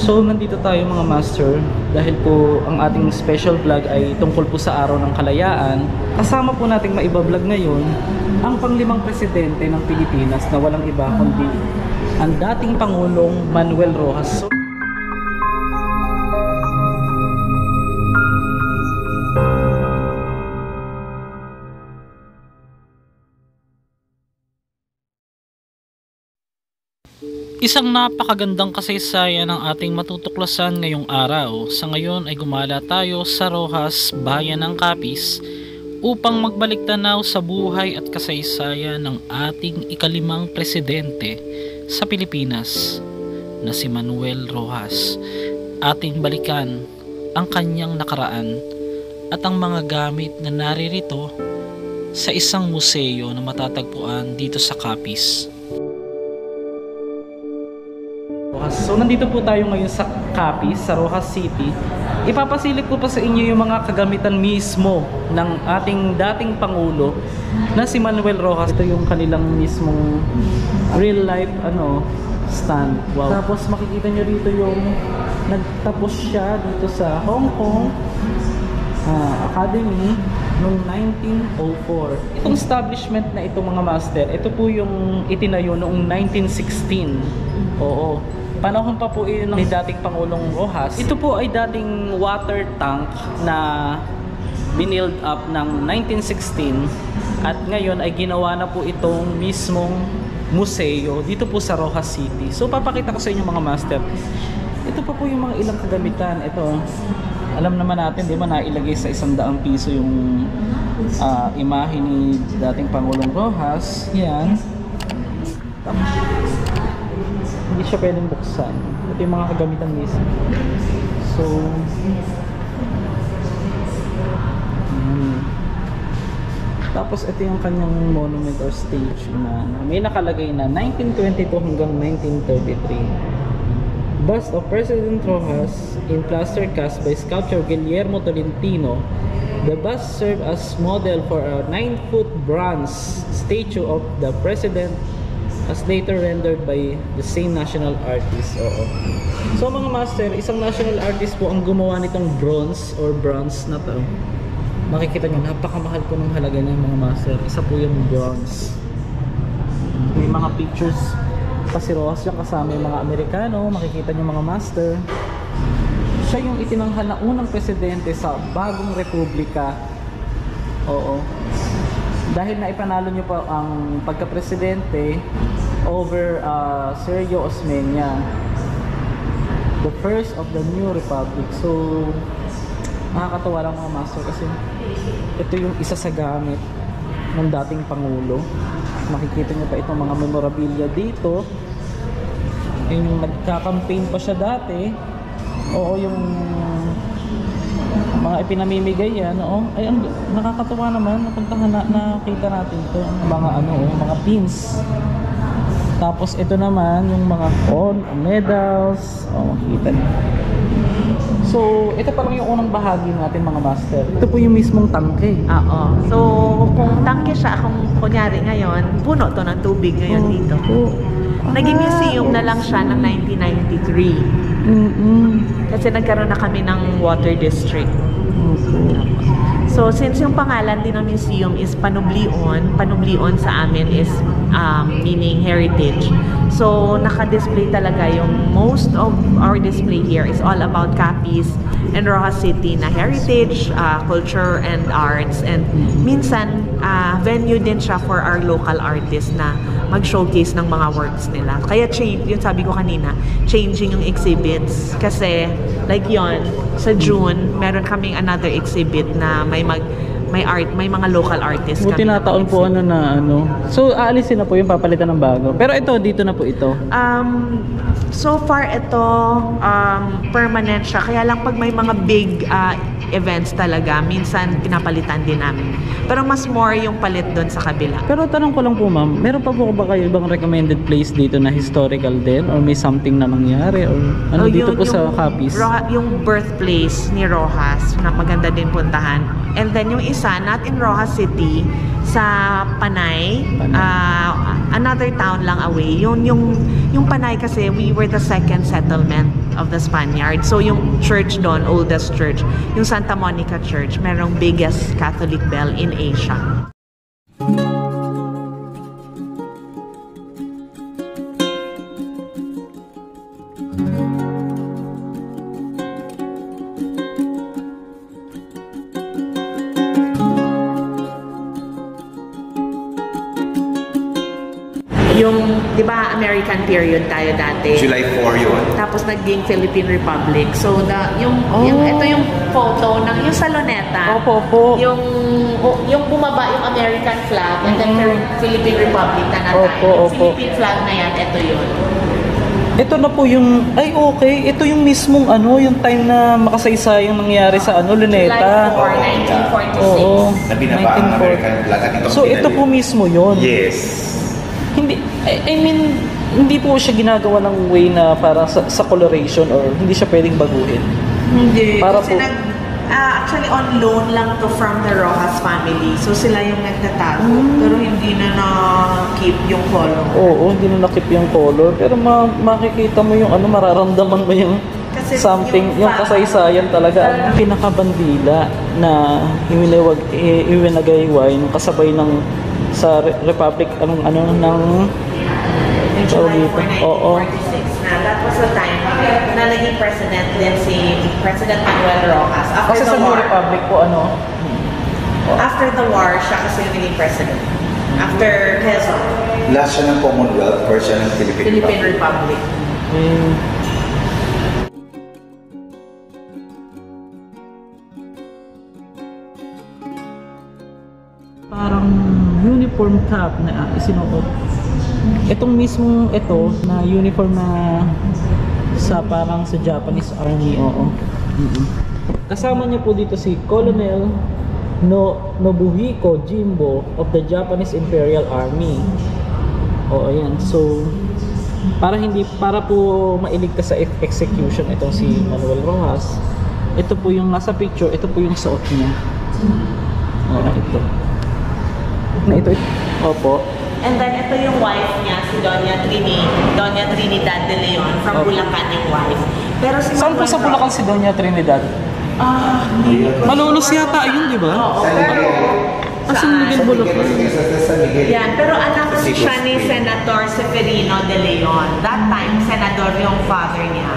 So nandito tayo mga master dahil po ang ating special vlog ay tungkol po sa Araw ng Kalayaan. Kasama po nating maiba-vlog ngayon ang panglimang presidente ng Pilipinas na walang iba kundi ang dating Pangulong Manuel Rojas. Isang napakagandang kasaysayan ang ating matutuklasan ngayong araw. Sa ngayon ay gumala tayo sa Roxas, bayan ng Capiz upang magbalik tanaw sa buhay at kasaysayan ng ating ikalimang presidente sa Pilipinas na si Manuel Rojas. Ating balikan ang kanyang nakaraan at ang mga gamit na naririto sa isang museo na matatagpuan dito sa Capiz. So nandito po tayo ngayon sa Capiz, sa Roxas City. Ipapasilip ko pa sa inyo yung mga kagamitan mismo ng ating dating Pangulo na si Manuel Rojas. Ito yung kanilang mismong real life stand. Wow. Tapos makikita nyo rito yung nagtapos siya dito sa Hong Kong Academy noong 1904. Itong establishment na ito mga master, ito po yung itinayo noong 1916. Oo. Panahon pa po yun ni dating Pangulong Rojas. Ito po ay dating water tank na binild up ng 1916 at ngayon ay ginawa na po itong mismong museo dito po sa Roxas City. So papakita ko sa inyo mga master. Ito pa po yung mga ilang kagamitan. Ito, alam naman natin, di ba, nailagay sa 100 piso yung imahe ni dating Pangulong Rojas. Yan. Hindi siya pwedeng buksan. Ito yung mga kagamitan mismo. So, tapos ito yung kanyang monument or stage na may nakalagay na 1922 hanggang 1933. Bust of President Rojas in plaster cast by sculptor Guillermo Tolentino. The bust served as model for a 9-foot bronze statue of the president as later rendered by the same national artist. Oo. So mga master, isang national artist po ang gumawa nitong bronze or bronze na to. Makikita nyo, napakamahal po ng halaga niya mga master. Isa po yung bronze. May mga pictures pa si Rojas yung kasama yung mga Amerikano. Makikita nyo mga master. Siya yung itinanghal na unang presidente sa bagong republika. Oo. Dahil na ipanalo nyo pa ang pagka-presidente over Sergio Osmeña, the first of the new republic. So nakakatawa lang mga master kasi ito yung isa sa gamit ng dating Pangulo. Makikita nyo pa itong mga memorabilia dito. Yung nagka-campaign pa siya dati. Oo, yung mga ipinamimigay yan, ay nakakatuwa naman. Napuntahan nakita natin ito, mga mga pins. Tapos ito naman yung mga medals, makikita niyo. So ito pa lang yung unang bahagi natin mga master. Ito po yung mismong tangke. Oo. So kung tangke siya, kung kunyari ngayon, puno to ng tubig ngayon dito. Naging museum na lang siya ng 1993. Kasi nagkaroon na kami ng water district. So since yung pangalan din ng museum is Panublion, Panublion sa amin is meaning heritage. So naka-display talaga yung most of our display here is all about Capiz and Roxas City na heritage, culture and arts, and minsan venue din siya for our local artists na mag-showcase ng mga works nila. Kaya yun sabi ko kanina, changing yung exhibits kasi like yon sa June meron kaming another exhibit na may art, may mga local artists kami. Tinataon po So aalisin na po yung papalitan ng bago. Pero ito dito na po ito. So far ito permanent siya. Kaya lang pag may mga big events talaga, minsan pinapalitan din namin. Pero mas more yung palit doon sa kabila. Pero tanong ko lang po ma'am, meron pa po ba kayo ibang recommended place dito na historical din? Or may something na nangyari? Or dito po sa Capiz? Yung birthplace ni Rojas na maganda din puntahan. And then yung isa, not in Roxas City, sa Panay, another town lang away. Yung Panay kasi, we were the second settlement of the Spaniards. So yung church doon, oldest church, yung Santa Monica Church, merong biggest Catholic bell in Asia. Yung, di ba, American period tayo dati. July 4 yun. Tapos naging Philippine Republic. So, ito yung photo ng yung Saloneta. Opo. Yung bumaba yung American flag and then Philippine Republic na tayo. Yung Philippine flag na yan, ito yun. Ito na po yung, ay okay, ito yung mismong yung time na makasaysayang nangyari sa Luneta. July 4, 1946. Oo. Na binaba ang American flag at itong So ito po mismo yun. Yes. Hindi, I mean, hindi po siya ginagawa ng way na para sa coloration or hindi siya pwedeng baguhin. Hindi. Para Kasi po, actually on loan lang to from the Rojas family. So sila yung nagtatago. Pero hindi na na-keep yung color. oo, hindi na nakip yung color. Pero makikita mo yung mararamdaman mo yung Kasi something, yung fact, kasaysayan talaga. Ang pinakabandila na iwinagayway ng kasabay ng sa Republic ng July 4, Oo. 1946 na. That was the time na naging president din si President Manuel Rojas. Kasi sa New Republic po After the war, siya kasi yung naging president. After Quezon, Last siya ng Commonwealth, first siya ng Philippine Republic. parang uniform cap na isinuot. Itong mismong na uniform na parang sa Japanese Army, oo. Kasama niya po dito si Colonel Nobuhiko Jimbo of the Japanese Imperial Army. Oo, ayan. So, para po mailigtas sa execution itong si Manuel Rojas. Ito po yung nasa picture, ito po yung suot niya. Oo, ito. Opo. And then ito yung wife niya, si Doña Trinidad de Leon from Bulacan yung wife. Pero si Saan po sa Bulacan si Doña Trinidad? Malolos yata yun, di ba? Oo. San Miguel, Bulacan. Yan, pero anak siya ni Senator Seferino de Leon. That time, senador yung father niya.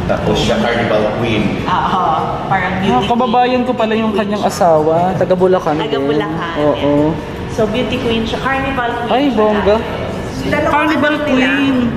Tapos siya Carnival Queen. Oo, parang beauty Kababayan ko pala yung kanyang asawa, taga Bulacan. Taga Bulacan. Oo. So, beauty queen siya. Carnival queen. Ay, bongga. Carnival Queen.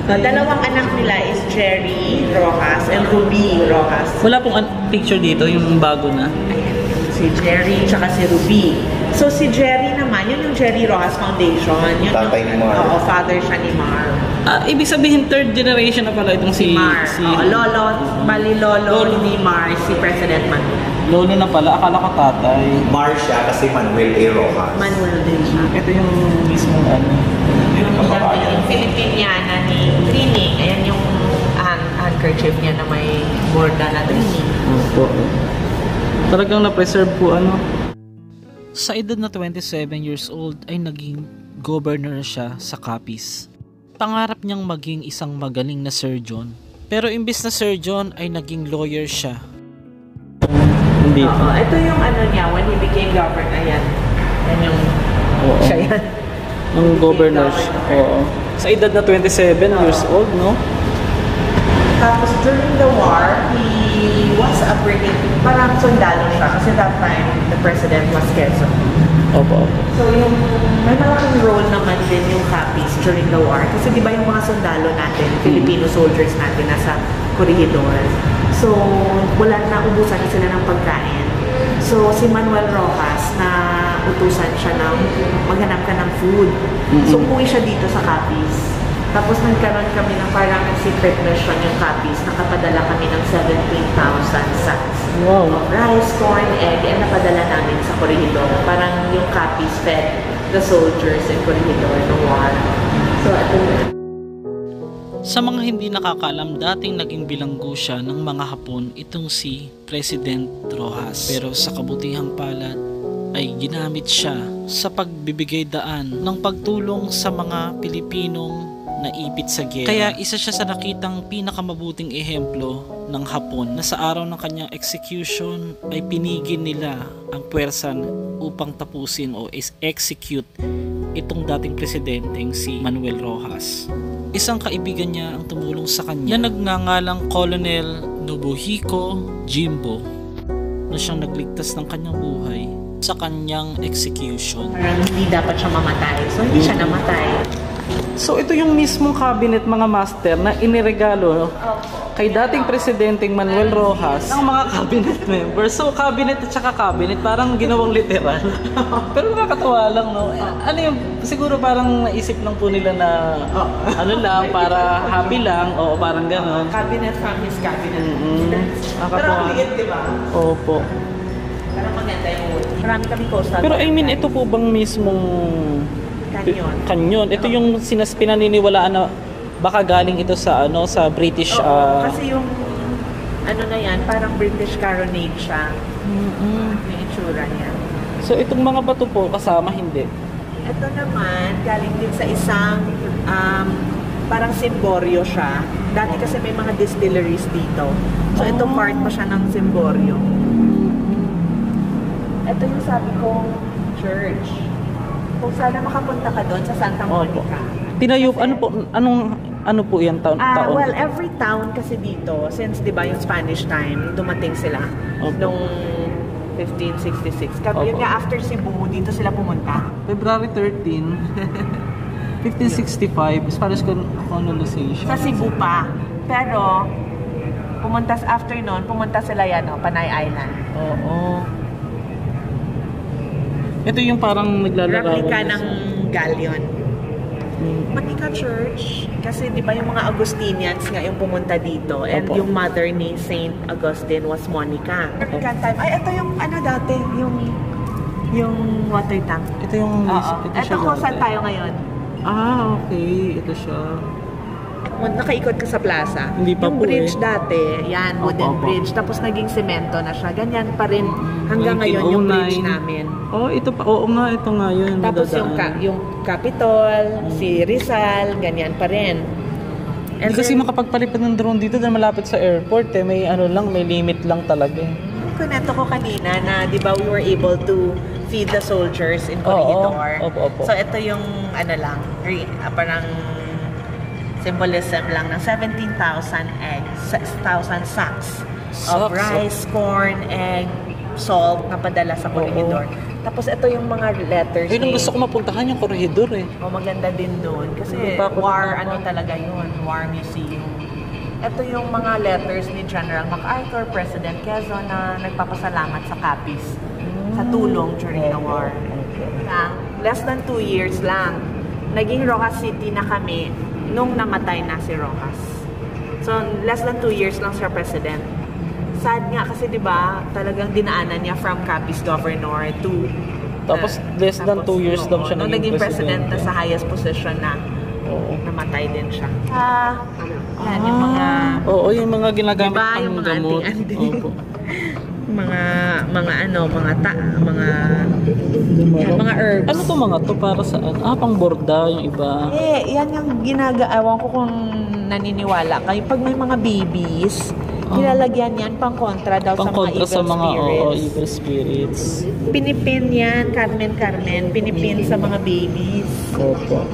Dalawang anak nila is Jerry Rojas and Ruby Rojas. Wala pong picture dito, yung bago na. Ayan. Si Jerry tsaka si Ruby. So, si Jerry naman, yun yung Jerry Rojas Foundation. Yun Tatay ni Mar. Oo, father siya ni Mar. Ibig sabihin, third generation na pala itong Si Mar. Lolo, bali lolo ni Mar, si President Manuel. Lolo na pala, akala ko tatay. Mar siya kasi Manuel A. Rojas. Manuel din siya. Ito yung mismong Yung Filipiniana ni Trining, ayan yung handkerchief niya na may borda na Trining. Opo. Talagang na-preserve po Sa edad na 27 years old ay naging governor siya sa Capiz. Pangarap niyang maging isang magaling na surgeon. Pero imbis na surgeon ay naging lawyer siya. Hindi. Ito yung niya when he became governor. Ayan. Yan yung siya yan. Ang governor. Oo. Sa edad na 27 years old, no? Tapos during the war, he was a British, parang sundalo siya kasi that time the president was Quezon. Opo. So yung may malaking role naman din yung Capiz during the war kasi di ba yung mga sundalo natin, Filipino soldiers natin nasa Corregidor. So wala na, ubusan na sila ng pagkain. So si Manuel Rojas na utusan siya ng maghanap ka ng food. So umuwi siya dito sa Capiz. Tapos nagkaroon kami ng parang secret mission yung Capiz. Nakapadala kami ng 17,000 sacks Wow. of rice, corn, egg, and napadala namin sa Corregidor. Parang yung Capiz fed the soldiers in Corregidor no war. So, ito Sa mga hindi nakakaalam, dating naging bilanggo siya ng mga Hapon itong si President Rojas. Pero sa kabutihang palad ay ginamit siya sa pagbibigay daan ng pagtulong sa mga Pilipinong naipit sa giyera. Kaya isa siya sa nakitang pinakamabuting ehemplo ng Hapon na sa araw ng kanyang execution ay pinigil nila ang puwersan upang tapusin o execute itong dating presidenteng si Manuel Rojas. Isang kaibigan niya ang tumulong sa kanya na nagngangalang Colonel Nobuhiko Jimbo na siyang nagligtas ng kanyang buhay sa kanyang execution. Parang hindi dapat siya mamatay. So, hindi siya namatay. So, ito yung mismong cabinet, mga master, na iniregalo kay dating presidenteng Manuel Rojas ng mga cabinet members. So, cabinet at saka cabinet, parang ginawang literal. Pero nakakatawa lang, no? Ano yung, siguro parang naisip lang po nila na, ano lang, para happy lang, o parang gano'n. Cabinet from his cabinet. Pero ang liit, di ba? Opo. Pero maganda yung wood. Marami kami coastal. Pero I mean, ito po bang mismong Canyon. Canyon? Ito yung pinaniniwalaan na baka galing ito sa ano sa British kasi yung ano na yan, parang British carronade siya. Yung itsura niya. So itong mga bato po kasama hindi. Ito naman galing din sa isang parang Cimborio siya. Dati kasi may mga distilleries dito. So ito part pa siya ng Cimborio. Ito yung sabi kong church. Kung sana makapunta ka doon sa Santa Monica. Tinayo ano po yan taon? Well, every town kasi dito, since 'di ba yung Spanish time, dumating sila nung 1566. Yun nga after Cebu, dito sila pumunta. February 13, 1565, Spanish colonization. Sa Cebu pa. Pero after noon, pumunta sila Panay Island. Oo. Ito yung parang naglalarawan. Replica ng galleon. Monica Church, kasi di ba yung mga Augustinians nga yung pumunta dito, and yung mother ni Saint Augustine was Monica. Time. Ay, ito yung dati, yung water tank. Ito yung ito kung saan tayo ngayon. Okay. Ito siya. Nakaikot ka sa plaza. Hindi pa yung po bridge dati, yan, wooden bridge. Tapos naging semento na siya. Ganyan pa rin hanggang ngayon yung bridge namin. Ito pa. Oo nga, ito nga yun. Tapos yung Capitol, si Rizal, ganyan pa rin. Hindi kasi makapagpalipad ng drone dito dahil malapit sa airport. May may limit lang talaga. Kunento ko kanina na, di ba, we were able to feed the soldiers in Corregidor. Opo. So ito yung parang symbolism lang ng 17,000 eggs, 1,000 sacks of rice, corn, egg, salt na padala sa Corregidor. Tapos ito yung mga letters. Yung gusto ko mapuntahan yung Corregidor maganda din doon kasi talaga yun, war museum. Ito yung mga letters ni General MacArthur, President Quezon, na nagpapasalamat sa Capiz sa tulong during the war. Less than 2 years lang, naging Rojas City na kami nung namatay na si Rojas. So, less than 2 years lang siya president. Sad nga kasi 'di ba, talagang dinaanan niya from Capiz governor to tapos less than 2 years lang siya naging president na sa highest position na. Namatay din siya. Yan yung mga yung mga ginagamit pang gamot. mga herbs. Ano to mga to para saan? Pang borda yung iba. Yan yung ginagawa ko kung naniniwala kayo. Pag may mga babies, nilalagyan yan pang kontra daw sa mga evil spirits. Pinipin yan, Carmen, pinipin sa mga babies. Opo.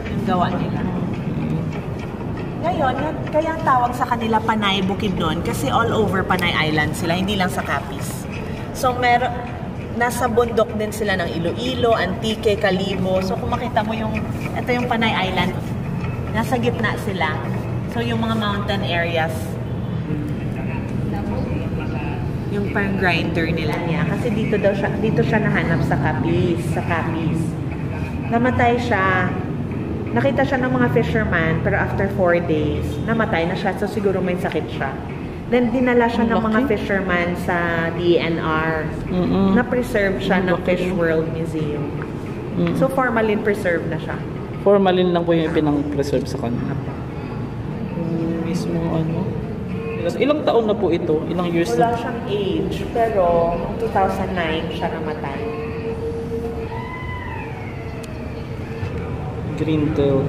Yung gawa nila. Ngayon, kaya ang tawag sa kanila Panay Bukidnon kasi all over Panay Island sila, hindi lang sa Capiz. So, nasa bundok din sila ng Iloilo, Antique, Calibo. So, kung makita mo ito yung Panay Island, nasa gitna sila. So, yung mga mountain areas, yung parang grinder nila niya. Kasi dito siya nahanap sa Capiz. Namatay siya. Nakita siya ng mga fisherman, pero after 4 days, namatay na siya. So, siguro may sakit siya. Then, dinala siya ng mga fisherman sa DNR. Na-preserve siya ng Fish World Museum. So, formalin preserved na siya. Formalin lang po yung pinang-preserve sa kanya. Mismo ilang taon na po ito? Ilang years Wala siyang age, pero noong 2009 siya namatay. Green turtle.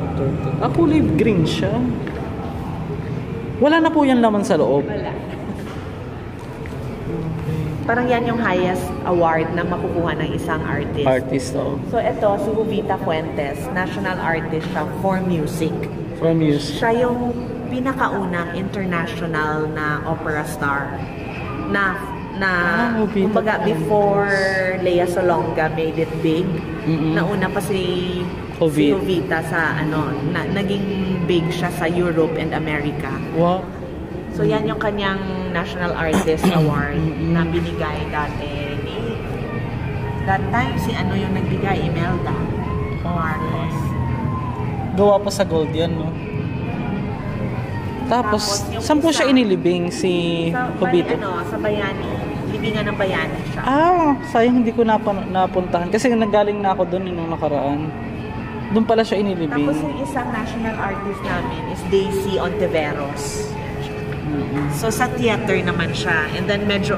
Ah, kulay green siya. Wala na po yan laman sa loob. Wala. Parang yan yung highest award na makukuha ng isang artist. Artist, oh. So ito, si Jovita Fuentes, national artist siya for music. From music. Siya yung pinakaunang international na opera star na Jovita kumbaga Fuentes. before Lea Salonga made it big. Nauna pa si Jovita sa naging big siya sa Europe and America. Wow. So yan yung kanyang National Artist Award na binigay dati ni that time si yung nagbigay, Imelda Marcos. Gawa pa sa gold yan, no? Tapos yung saan po isa- siya inilibing si Jovita? Sa Bayani. Libingan ng Bayani siya. Ah, sayang hindi ko napuntahan. Kasi nagaling na ako doon nung nakaraan. Doon pala siya inilibing. Tapos yung isang national artist namin is Daisy Ontiveros. So sa theater naman siya. And then medyo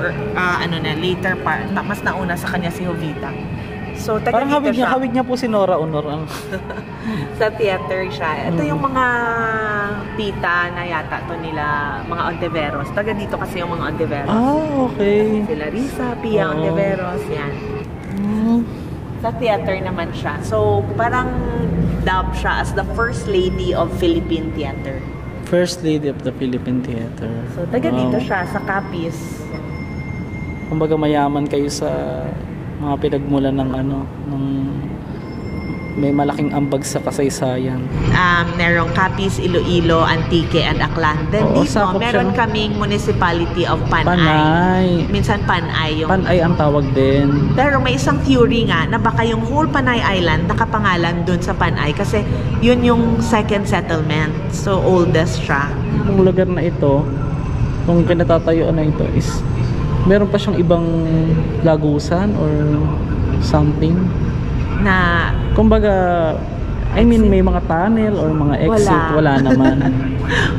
later part, mas nauna sa kanya si Jovita. So taga Parang dito siya. hawig niya po si Nora Honor. Sa theater siya. Ito yung mga tita na yata to nila, mga Ontiveros. Taga dito kasi yung mga Ontiveros. Ah, okay. Sila Risa, Pia Oo. Ontiveros, yan. Hmm. Sa theater naman siya. So parang dubbed siya as the first lady of Philippine theater. First lady of the Philippine Theater. So taga dito Wow. siya sa Capiz. Kumbaga mayaman kayo sa mga pinagmulan ng ng may malaking ambag sa kasaysayan. Merong Capiz, Iloilo, Antique, and Aklan. Then Oo, dito, sakop meron siya. kaming municipality of Panay. Panay. Minsan Panay yung... Panay ang tawag din. Pero may isang theory nga na baka yung whole Panay Island nakapangalan dun sa Panay kasi yun yung second settlement. So, oldest siya. Yung lugar na ito, kung kinatatayuan na ito is meron pa siyang ibang lagusan or something. Na Kumbaga, I mean, may mga tunnel or mga exit, wala naman.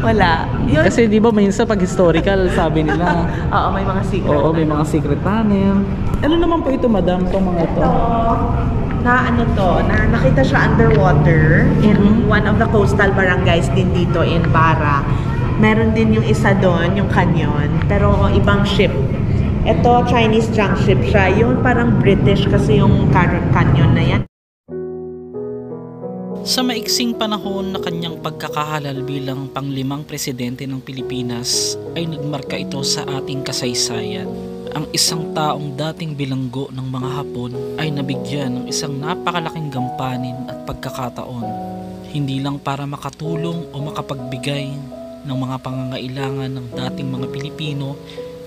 wala. Yun, Kasi di ba minsan pag historical, sabi nila, oo, may mga secret. oo, may mga secret tunnel. Ano naman po ito, madam, itong mga ito? Na nakita siya underwater in one of the coastal barangays din dito in Bara. Meron din yung isa doon, yung canyon, pero ibang ship. Ito, Chinese junk ship siya. Yung parang British kasi yung canyon na yan. Sa maiksing panahon na kanyang pagkakahalal bilang panglimang presidente ng Pilipinas ay nagmarka ito sa ating kasaysayan. Ang isang taong dating bilanggo ng mga Hapon ay nabigyan ng isang napakalaking gampanin at pagkakataon. Hindi lang para makatulong o makapagbigay ng mga pangangailangan ng dating mga Pilipino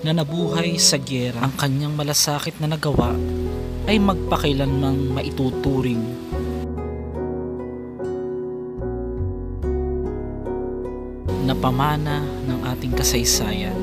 na nabuhay sa giyera. Ang kanyang malasakit na nagawa ay magpakailanmang maituturing na pamana ng ating kasaysayan.